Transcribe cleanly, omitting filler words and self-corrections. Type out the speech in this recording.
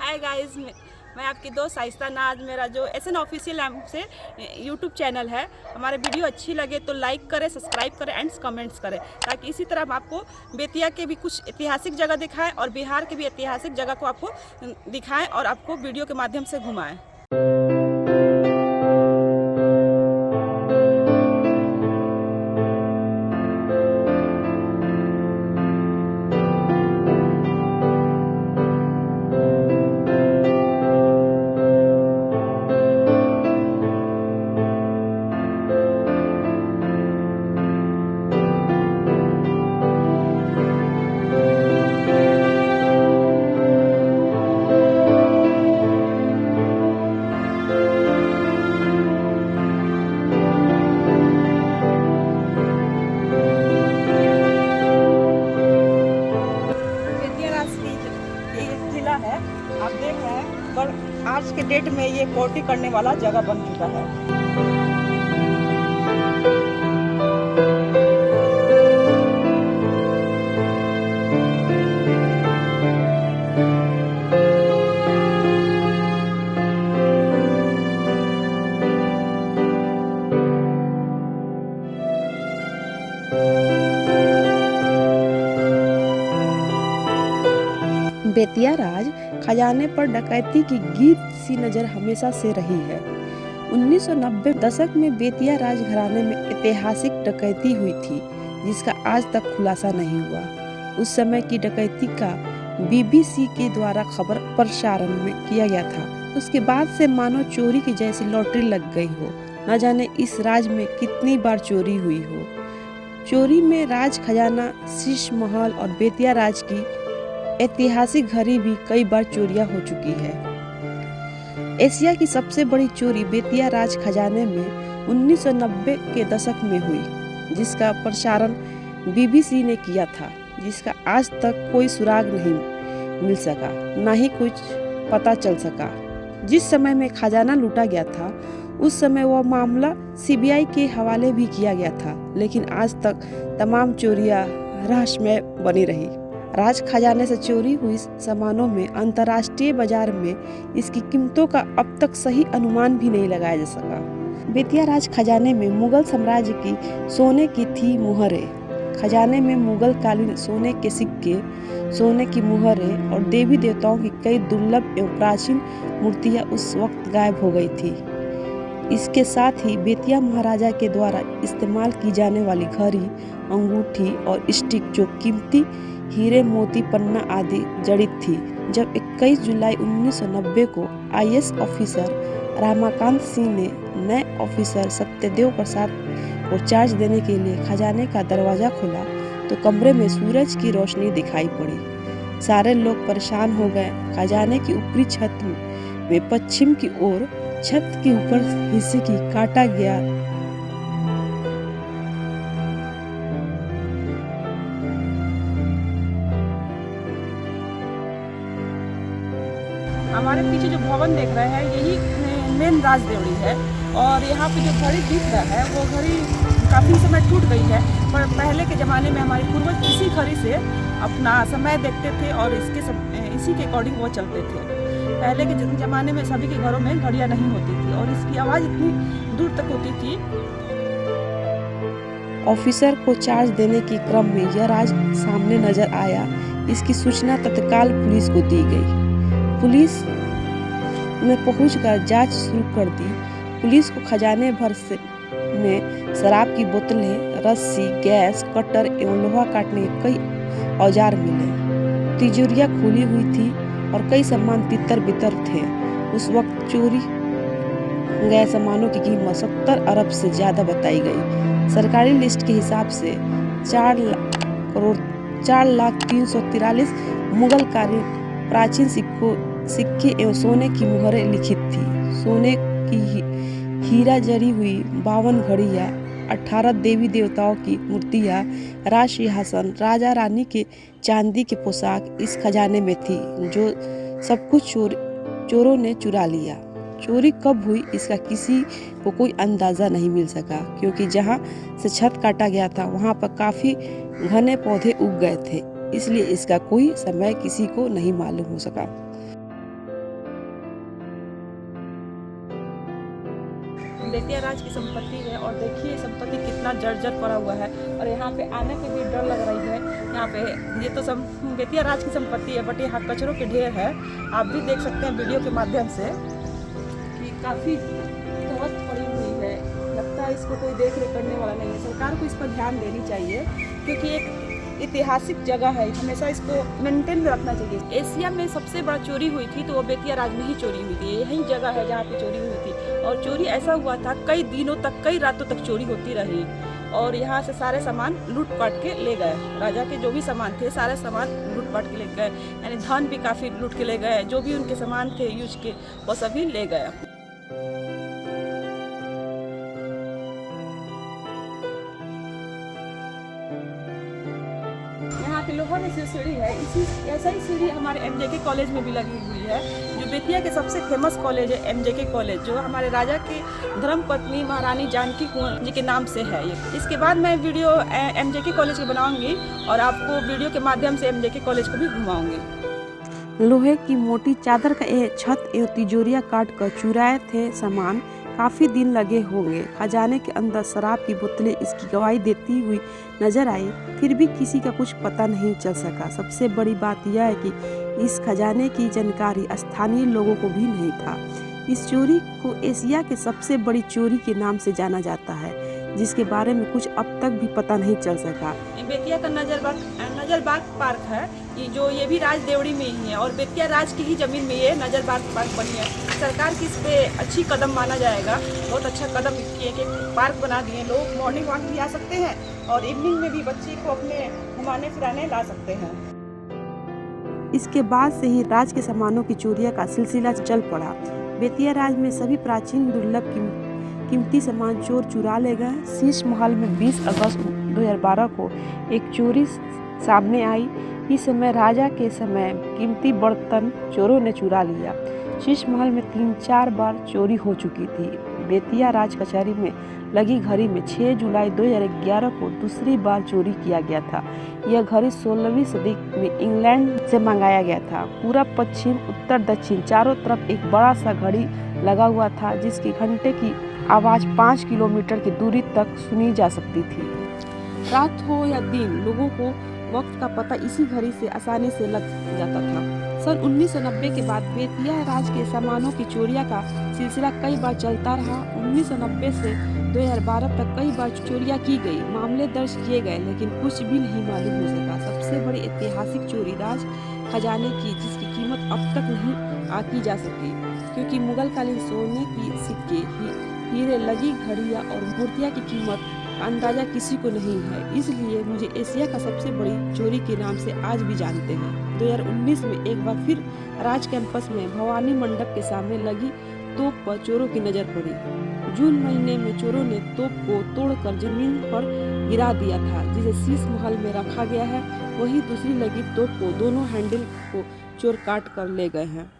Hi guys, मैं आपकी दोस्त आहिस्ता नाज। मेरा जो SN ऑफिशियल नाम से यूट्यूब चैनल है, हमारे वीडियो अच्छी लगे तो लाइक करें, सब्सक्राइब करें एंड कमेंट्स करें, ताकि इसी तरह हम आपको बेतिया के भी कुछ ऐतिहासिक जगह दिखाएं और बिहार के भी ऐतिहासिक जगह को आपको दिखाएं और आपको वीडियो के माध्यम से घुमाएं। जिला है, आप देख रहे हैं, पर आज के डेट में ये कोर्टी करने वाला जगह बन चुका है। बेतिया राज खजाने पर डकैती की गीत सी नज़र हमेशा से रही है। 1990 दशक में बेतिया राज घराने में ऐतिहासिक डकैती हुई थी, जिसका आज तक खुलासा नहीं हुआ। उस समय की डकैती का BBC के द्वारा खबर प्रसारण में किया गया था। उसके बाद से मानो चोरी की जैसी लॉटरी लग गई हो। न जाने इस राज में कितनी बार चोरी हुई हो। चोरी में राज खजाना, शीश महल और बेतिया राज की ऐतिहासिक घड़ी भी कई बार चोरियां हो चुकी है। एशिया की सबसे बड़ी चोरी बेतिया राज खजाने में 1990 के दशक में हुई, जिसका प्रसारण BBC ने किया था, जिसका आज तक कोई सुराग नहीं मिल सका, ना ही कुछ पता चल सका। जिस समय में खजाना लूटा गया था, उस समय वह मामला CBI के हवाले भी किया गया था, लेकिन आज तक तमाम चोरियां रहस्यमय बनी रही। राज खजाने से चोरी हुई सामानों में अंतर्राष्ट्रीय बाजार में इसकी कीमतों का अब तक सही अनुमान भी नहीं लगाया जा सका। बेतिया राज खजाने में मुगल साम्राज्य की सोने की थी मुहरें। खजाने में मुगल कालीन सोने के सिक्के, सोने की मुहरें और देवी देवताओं की कई दुर्लभ एवं प्राचीन मूर्तियां उस वक्त गायब हो गई थी। इसके साथ ही बेतिया महाराजा के द्वारा इस्तेमाल की जाने वाली घड़ी, अंगूठी और स्टिक, जो कीमती हीरे, मोती, पन्ना आदि जड़ित थी। जब 21 जुलाई 1990 को IAS ऑफिसर रमाकांत सिंह ने नए ऑफिसर सत्यदेव प्रसाद को चार्ज देने के लिए खजाने का दरवाजा खोला, तो कमरे में सूरज की रोशनी दिखाई पड़ी। सारे लोग परेशान हो गए। खजाने की ऊपरी छत में पश्चिम की ओर छत के ऊपर हिस्से की काटा गया हमारे पीछे जो भवन देख रहे हैं, यही मेन राजदेवड़ी है। और यहाँ पे जो घड़ी दिख रहा है, वो घड़ी काफ़ी समय टूट गई है, पर पहले के ज़माने में हमारे पूर्वज इसी घड़ी से अपना समय देखते थे और इसी के अकॉर्डिंग वो चलते थे। पहले के ज़माने में सभी के घरों में घड़ियाँ नहीं होती थी और इसकी आवाज़ इतनी दूर तक होती थी। ऑफिसर को चार्ज देने के क्रम में यह राज सामने नजर आया। इसकी सूचना तत्काल पुलिस को दी गई। पुलिस ने पहुंचकर जांच शुरू कर दी। पुलिस को खजाने भर में शराब की बोतलें, रस्सी, गैस, कटर एवं लोहा काटने के कई औजार मिले। तिजोरियां खुली हुई थी और कई सामान तितर बितर थे। उस वक्त चोरी गए सामानों की कीमत 70 अरब से ज्यादा बताई गई। सरकारी लिस्ट के हिसाब से 4,03,43 मुगल कालीन प्राचीन सिक्के एवं सोने की मुहरें लिखित थी। सोने की हीरा जड़ी हुई 52 घड़ियां, 18 देवी देवताओं की मूर्तियां, राज सिंहासन, राजा रानी के चांदी के पोशाक इस खजाने में थी, जो सब कुछ चोरों ने चुरा लिया। चोरी कब हुई इसका किसी को कोई अंदाज़ा नहीं मिल सका, क्योंकि जहां से छत काटा गया था वहां पर काफ़ी घने पौधे उग गए थे, इसलिए इसका कोई समय किसी को नहीं मालूम हो सका। राज की संपत्ति है और देखिए संपत्ति कितना जर्जर पड़ा हुआ है और यहाँ पे आने पे भी डर लग रही है। यहाँ पे ये तो बेतिया राज की संपत्ति है बट यहाँ कचरों के ढेर है। आप भी देख सकते हैं वीडियो के माध्यम से कि काफ़ी बहुत पड़ी हुई है। लगता है इसको कोई देख रेख करने वाला नहीं है। सरकार को इस पर ध्यान देनी चाहिए क्योंकि एक ऐतिहासिक जगह है, हमेशा इसको मेंटेन में रखना चाहिए। एशिया में सबसे बड़ा चोरी हुई थी तो वो बेतिया राज में ही चोरी हुई थी। यही जगह है जहाँ पे चोरी हुई थी और चोरी ऐसा हुआ था कई दिनों तक, कई रातों तक चोरी होती रही और यहाँ से सारे सामान लूट पाट के ले गए। राजा के जो भी सामान थे सारे सामान लूट पाट के ले गए, यानी धन भी काफ़ी लूट के ले गए। जो भी उनके सामान थे यूज के वो सभी ले गए। यहाँ पे लोहा में से सीढ़ी है, ऐसा ही सीढ़ी हमारे एमजेके कॉलेज में भी लगी हुई है जो बेतिया के सबसे फेमस कॉलेज है। एमजेके कॉलेज जो हमारे राजा की धर्मपत्नी महारानी जानकी कुंवर जी के नाम से है। ये इसके बाद मैं वीडियो एमजेके कॉलेज की बनाऊंगी और आपको वीडियो के माध्यम से एमजेके कॉलेज को भी घुमाऊंगी। लोहे की मोटी चादर का छत एवं तिजोरियाँ काट कर चुराए थे सामान काफ़ी दिन लगे होंगे। खजाने के अंदर शराब की बोतलें इसकी गवाही देती हुई नजर आई, फिर भी किसी का कुछ पता नहीं चल सका। सबसे बड़ी बात यह है कि इस खजाने की जानकारी स्थानीय लोगों को भी नहीं था। इस चोरी को एशिया के सबसे बड़ी चोरी के नाम से जाना जाता है, जिसके बारे में कुछ अब तक भी पता नहीं चल सका। बेतिया का नजरबाग पार्क है ये भी राज देवड़ी में ही है और बेतिया राज की ही जमीन में ये नजरबाग पार्क बनी है। सरकार की इस पे अच्छी कदम माना जाएगा, बहुत अच्छा कदम किए कि पार्क बना दिए। लोग मॉर्निंग वॉक भी आ सकते हैं और इवनिंग में भी बच्चे को अपने घुमाने फिराने ला सकते हैं। इसके बाद से ही राज के सामानों की चोरियां का सिलसिला चल पड़ा। बेतिया राज में सभी प्राचीन दुर्लभ कीमती सामान चोर चुरा ले गए। शीश महल में 20 अगस्त 2012 को एक चोरी सामने आई। इस समय राजा के समय कीमती बर्तन चोरों ने चुरा लिया। शीश महल में 3-4 बार चोरी हो चुकी थी। बेतिया राज कचहरी में लगी घड़ी में 6 जुलाई 2011 को दूसरी बार चोरी किया गया था। यह घड़ी 16वीं सदी में इंग्लैंड से मंगाया गया था। पूरा पश्चिम उत्तर दक्षिण चारों तरफ एक बड़ा सा घड़ी लगा हुआ था जिसकी घंटे की आवाज़ 5 किलोमीटर की दूरी तक सुनी जा सकती थी। रात हो या दिन लोगों को वक्त का पता इसी घड़ी से आसानी से लग जाता था। सन 1990 के बाद बेतिया राज के सामानों की चोरियां का सिलसिला कई बार चलता रहा। 1990 से 2012 तक कई बार चोरियां की गई, मामले दर्ज किए गए, लेकिन कुछ भी नहीं मालूम हो सका। सबसे बड़ी ऐतिहासिक चोरी राज खजाने की, जिसकी कीमत अब तक नहीं आकी जा सकी क्योंकि मुगलकालीन सोने की सिक्के, हीरे लगी घड़ियां और मूर्तियां की कीमत अंदाजा किसी को नहीं है। इसलिए मुझे एशिया का सबसे बड़ी चोरी के नाम से आज भी जानते हैं। 2019 में एक बार फिर राज कैंपस में भवानी मंडप के सामने लगी तोप पर चोरों की नजर पड़ी। जून महीने में चोरों ने तोप को तोड़कर जमीन पर गिरा दिया था जिसे शीश महल में रखा गया है। वही दूसरी लगी तोप को दोनों हैंडल को चोर काट कर ले गए हैं।